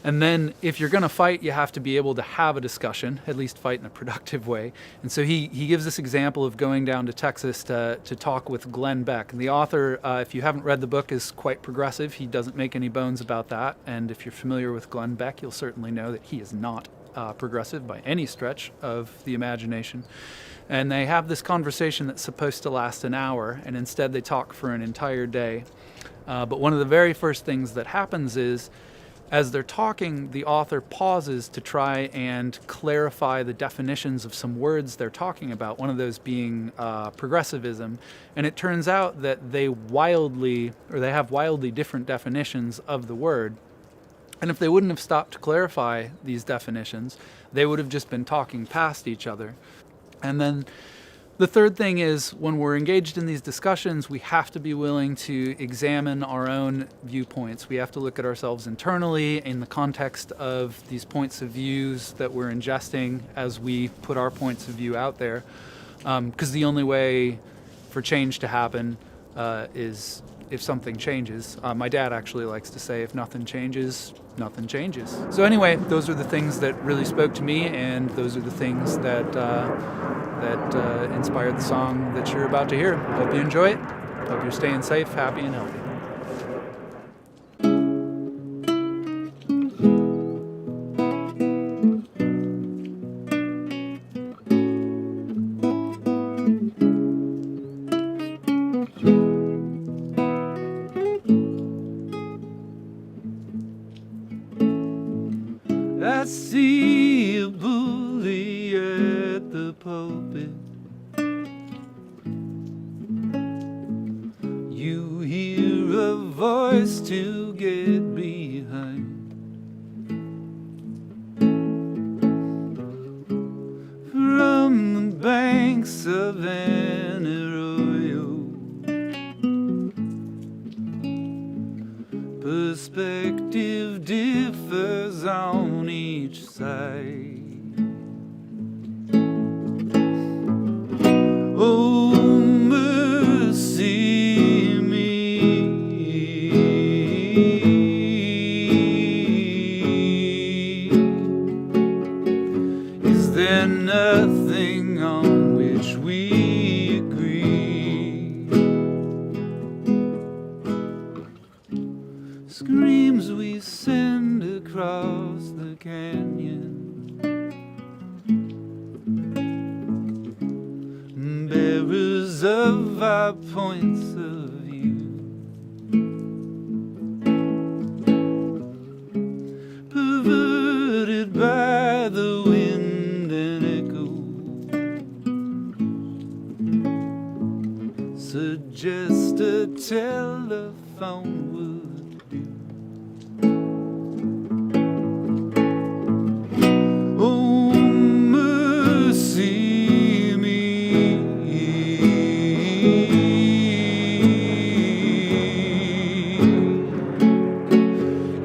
And then if you're going to fight, you have to be able to have a discussion, at least fight in a productive way. And so he gives this example of going down to Texas to talk with Glenn Beck. And the author, if you haven't read the book, is quite progressive. He doesn't make any bones about that. And if you're familiar with Glenn Beck, you'll certainly know that he is not progressive by any stretch of the imagination. And they have this conversation that's supposed to last an hour, and instead they talk for an entire day. But one of the very first things that happens is, as they're talking, the author pauses to try and clarify the definitions of some words they're talking about, one of those being progressivism. And it turns out that they have wildly different definitions of the word. And if they wouldn't have stopped to clarify these definitions, they would have just been talking past each other. And then the third thing is, when we're engaged in these discussions, we have to be willing to examine our own viewpoints. We have to look at ourselves internally in the context of these points of views that we're ingesting as we put our points of view out there. Because the only way for change to happen is if something changes. My dad actually likes to say, if nothing changes, nothing changes. So anyway, those are the things that really spoke to me, and those are the things that inspired the song that you're about to hear. Hope you enjoy it. Hope you're staying safe, happy, and healthy. I see a bully at the pulpit. You hear a voice to get behind. From the banks of an arroyo, perspective differs on each side. Oh, mercy me. Is there nothing on which we agree? Screams we send across the canyon, bearers of our points of view, perverted by the wind and echo, suggest a telephone would do. Oh, mercy me.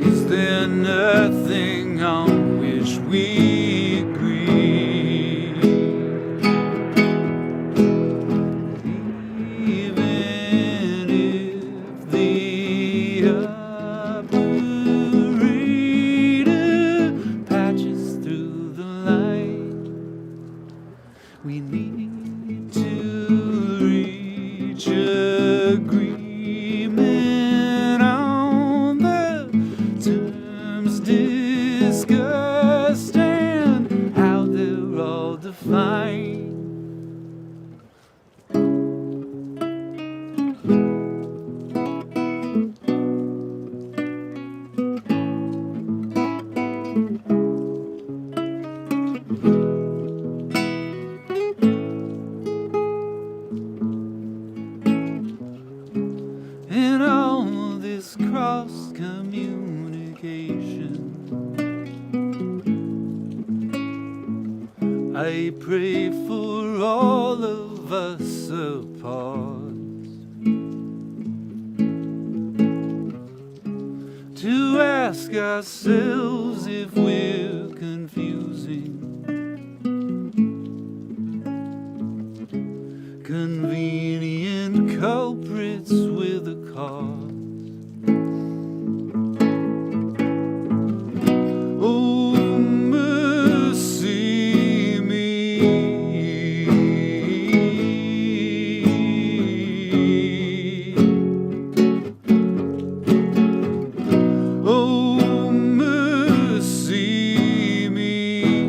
Is there nothing on which we agree? Even if the operator patches through the line, we need to reach agreement on the terms discussed and how they're all defined. In all this cross communication, I pray for all of us apart to ask ourselves if we're confusing convenient culprits with a cause. Oh, mercy me. Oh, mercy me.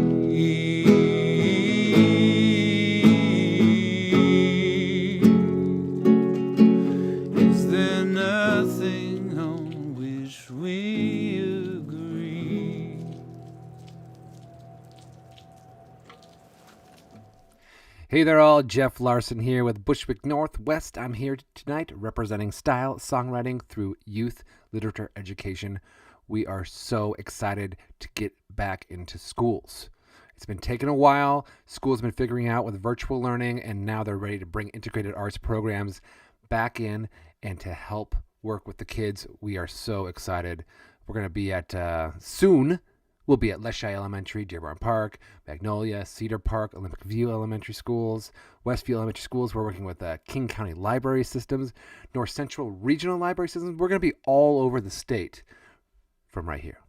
Is there nothing on which we agree? Hey there all, Jeff Larson here with Bushwick Northwest. I'm here tonight representing style songwriting through youth literature education. We are so excited to get back into schools. It's been taking a while. Schools have been figuring out with virtual learning, and now they're ready to bring integrated arts programs back in and to help work with the kids. We are so excited. We're going to be at soon We'll be at Leschi Elementary, Dearborn Park, Magnolia, Cedar Park, Olympic View Elementary Schools, Westview Elementary Schools. We're working with King County Library Systems, North Central Regional Library Systems. We're going to be all over the state from right here.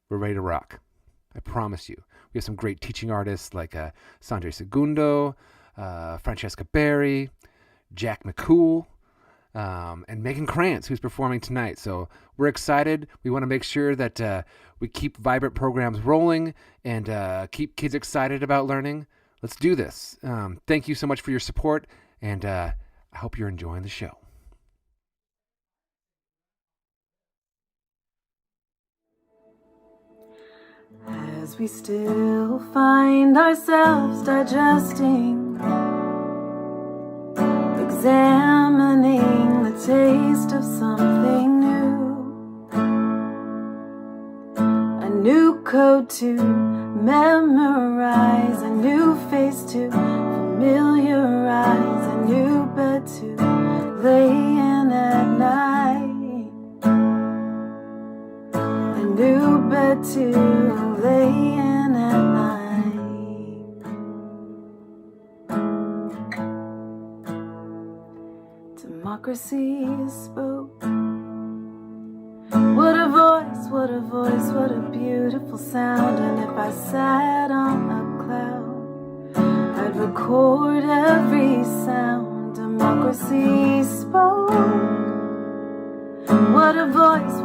We're ready to rock. I promise you. We have some great teaching artists like Sanjay Segundo, Francesca Berry, Jack McCool, and Megan Krantz, who's performing tonight. So we're excited. We want to make sure that we keep vibrant programs rolling and keep kids excited about learning. Let's do this. Thank you so much for your support, and I hope you're enjoying the show. As we still find ourselves digesting, examining the taste of something new, a new code to memorize, a new face to familiarize, a new bed to lay in at night, a new bed to lay in at night. Democracy spoke. What a voice, what a voice, what a beautiful sound. And if I sat on a cloud, I'd record every sound. Democracy spoke. What a voice,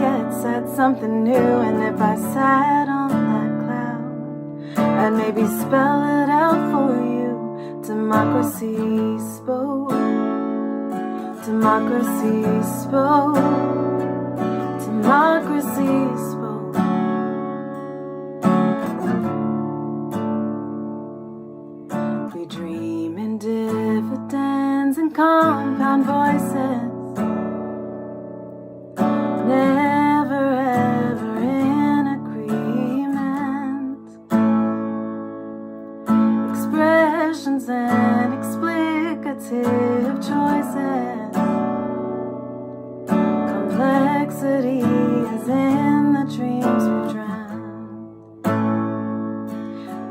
yeah, it said something new. And if I sat on that cloud, I'd maybe spell it out for you. Democracy spoke. Democracy spoke. Democracy spoke. We dream in dividends and compound voices, never ever in agreement. Expressions and explicative choices. Complexity is in the dreams we drown.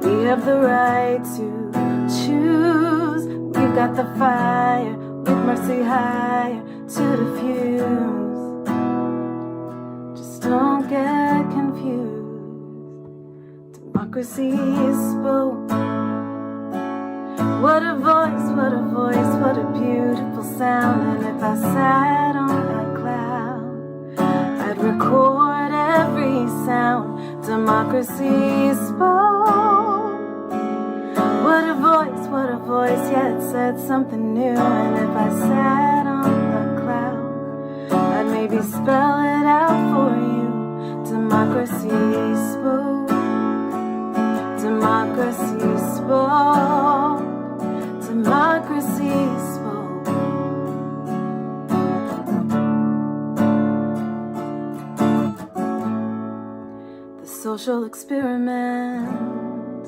We have the right to choose. We've got the fire with mercy higher to diffuse. Just don't get confused. Democracy spoke. What a voice, what a voice, what a beautiful sound. And if I sat on that cloud, I'd record every sound. Democracy spoke. What a voice, yeah, it said something new. And if I sat on that cloud, I'd maybe spell it out for you. Democracy spoke. Democracy spoke. Democracy spoke. The social experiment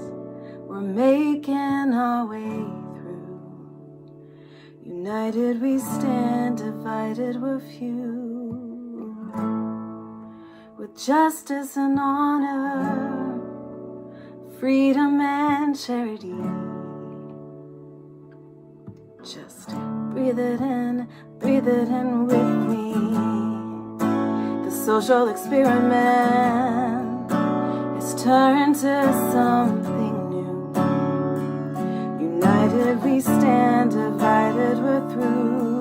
we're making our way through. United we stand, divided we're few. With justice and honor, freedom and charity. Just breathe it in with me. The social experiment is turned to something new. United we stand, divided we're through.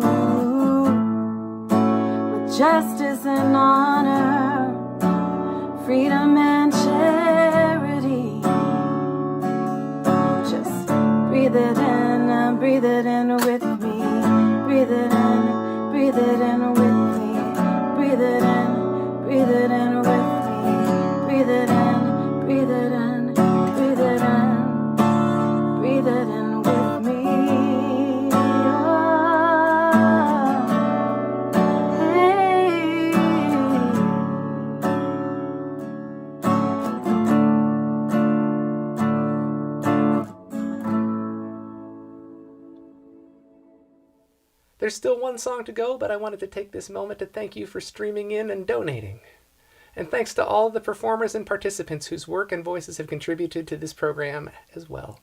With justice and honor, freedom and charity. Just breathe it in with me. Breathe it in with me. Breathe it in with me. Breathe it in, breathe it in, breathe it in, breathe it in with me. Oh, hey. There's still one song to go, but I wanted to take this moment to thank you for streaming in and donating. And thanks to all the performers and participants whose work and voices have contributed to this program as well.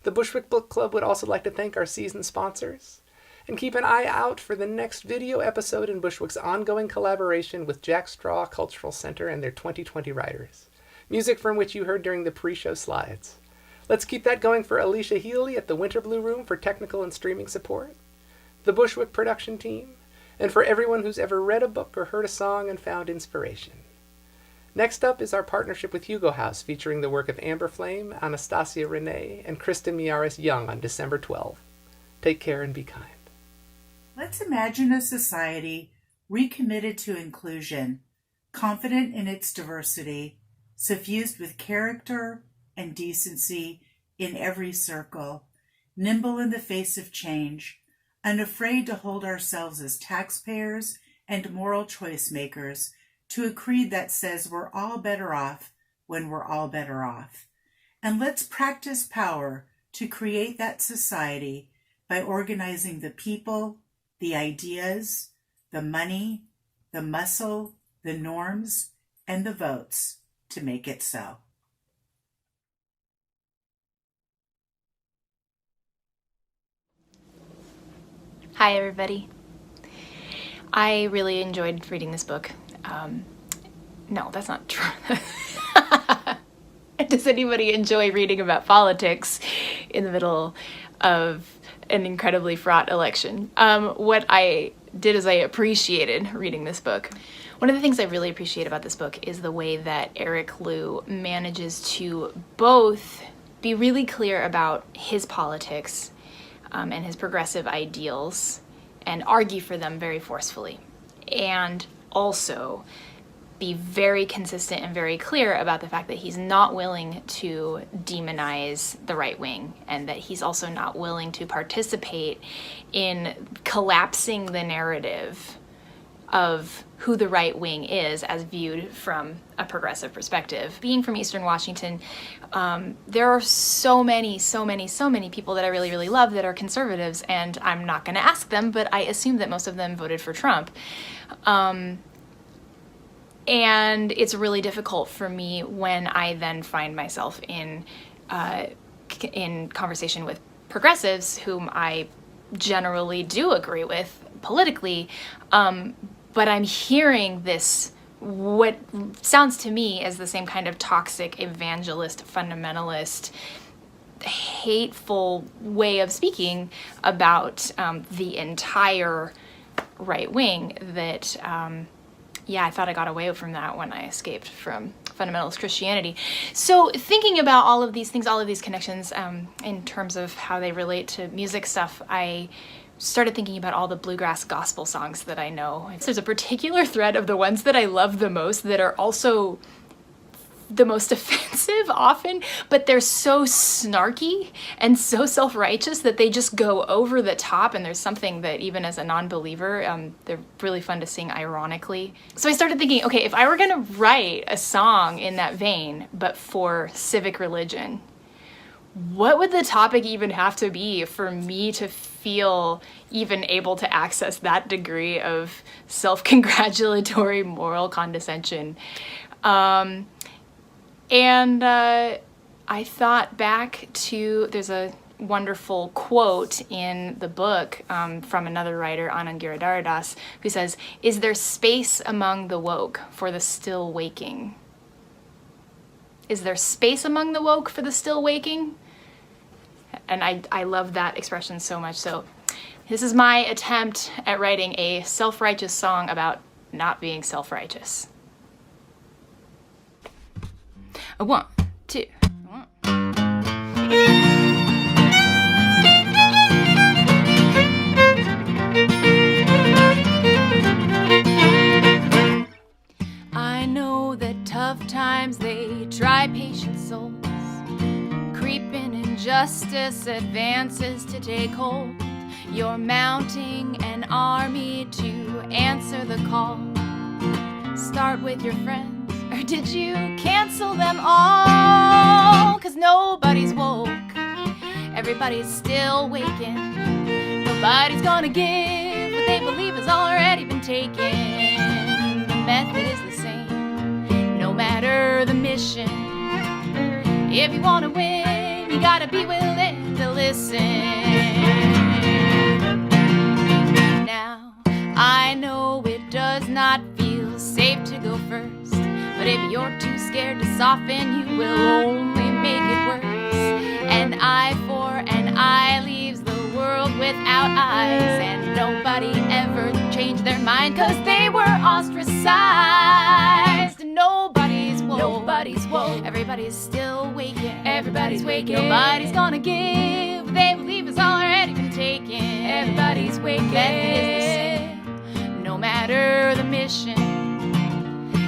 The Bushwick Book Club would also like to thank our season sponsors, and keep an eye out for the next video episode in Bushwick's ongoing collaboration with Jack Straw Cultural Center and their 2020 writers, music from which you heard during the pre-show slides. Let's keep that going for Alicia Healy at the Winter Blue Room for technical and streaming support, the Bushwick production team, and for everyone who's ever read a book or heard a song and found inspiration. Next up is our partnership with Hugo House, featuring the work of Amber Flame, Anastasia Renee, and Krista Miaris Young on December 12. Take care and be kind. Let's imagine a society recommitted to inclusion, confident in its diversity, suffused with character and decency in every circle, nimble in the face of change, unafraid to hold ourselves as taxpayers and moral choice makers to a creed that says we're all better off when we're all better off. And let's practice power to create that society by organizing the people, the ideas, the money, the muscle, the norms, and the votes to make it so. Hi, everybody. I really enjoyed reading this book. No, that's not true. Does anybody enjoy reading about politics in the middle of an incredibly fraught election? What I did is I appreciated reading this book. One of the things I really appreciate about this book is the way that Eric Liu manages to both be really clear about his politics and his progressive ideals and argue for them very forcefully, and also be very consistent and very clear about the fact that he's not willing to demonize the right wing, and that he's also not willing to participate in collapsing the narrative of who the right wing is as viewed from a progressive perspective. Being from Eastern Washington, there are so many people that I really, really love that are conservatives, and I'm not going to ask them, but I assume that most of them voted for Trump. And it's really difficult for me when I then find myself in conversation with progressives whom I generally do agree with politically, but I'm hearing this, what sounds to me as the same kind of toxic evangelist, fundamentalist, hateful way of speaking about the entire right wing that yeah, I thought I got away from that when I escaped from fundamentalist Christianity. So thinking about all of these things, all of these connections in terms of how they relate to music stuff, I started thinking about all the bluegrass gospel songs that I know. There's a particular thread of the ones that I love the most that are also the most offensive often, but they're so snarky and so self-righteous that they just go over the top, and there's something that even as a non-believer, they're really fun to sing ironically. So I started thinking, okay, if I were gonna write a song in that vein, but for civic religion, what would the topic even have to be for me to feel even able to access that degree of self-congratulatory moral condescension? And I thought back to, there's a wonderful quote in the book from another writer, Anand Giridharadas, who says, "Is there space among the woke for the still waking?" Is there space among the woke for the still waking? And I love that expression so much. So this is my attempt at writing a self-righteous song about not being self-righteous. A 1, 2. I know that tough times, they try patient souls. Creeping injustice advances to take hold. You're mounting an army to answer the call. Start with your friends. Or did you cancel them all? 'Cause nobody's woke, everybody's still waking. Nobody's gonna give what they believe has already been taken. The method is the same, mission. If you want to win, you gotta be willing to listen. Now, I know it does not feel safe to go first, but if you're too scared to soften, you will only make it worse. An eye for an eye leaves the world without eyes, and nobody ever changed their mind 'cause they were ostracized. Nobody's woke. Everybody's still waking. Everybody's waking. Nobody's gonna give. They believe it's already been taken. Everybody's waking. No matter the mission.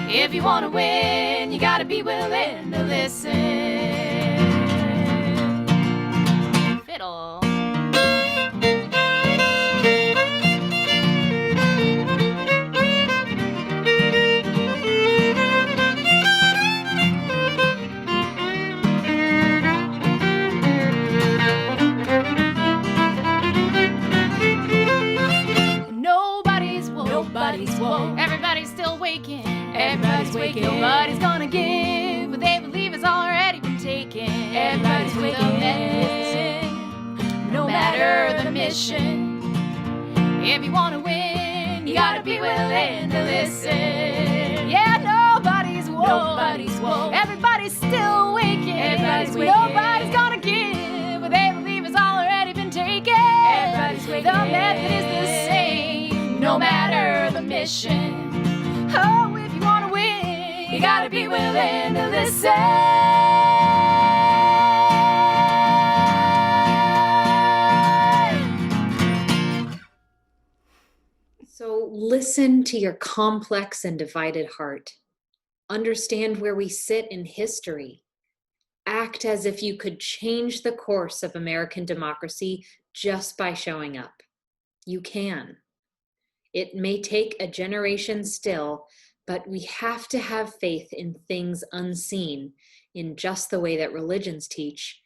If you wanna win, you gotta be willing to listen. Fiddle. Nobody's woke. Everybody's still waking. Everybody's waking. Nobody's gonna give what they believe has already been taken. Everybody's waking. No matter the mission. If you wanna win, you gotta be willing to listen. Yeah, nobody's woke. Nobody's woke. Everybody's still waking. Everybody's waking. Nobody's gonna give what they believe has already been taken. Everybody's waking. The method is the same, no matter the mission. Oh, if you wanna win, you gotta be willing to listen. So listen to your complex and divided heart. Understand where we sit in history. Act as if you could change the course of American democracy just by showing up. You can. It may take a generation still, but we have to have faith in things unseen, in just the way that religions teach,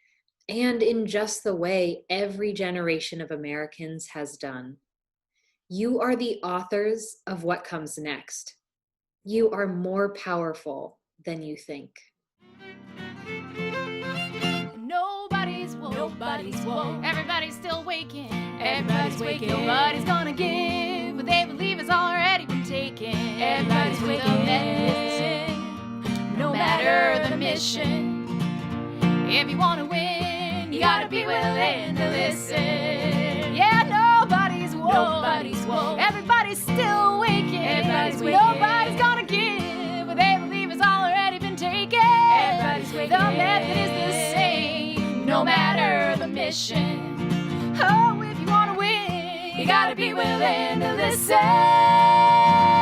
and in just the way every generation of Americans has done. You are the authors of what comes next. You are more powerful than you think. Nobody's woke. Nobody's woke. Everybody's still waking. Everybody's waking. Nobody's gonna give what they believe has already been taken. Everybody's waking. No matter the mission. If you wanna win, you gotta be willing to listen. Yeah, nobody's woke. Nobody's woke. Everybody's still waking. Everybody's waking. Nobody's gonna give what they believe has already been taken. Everybody's waking. The method is the same, no matter the mission. Oh, if you wanna win, you gotta be willing to listen.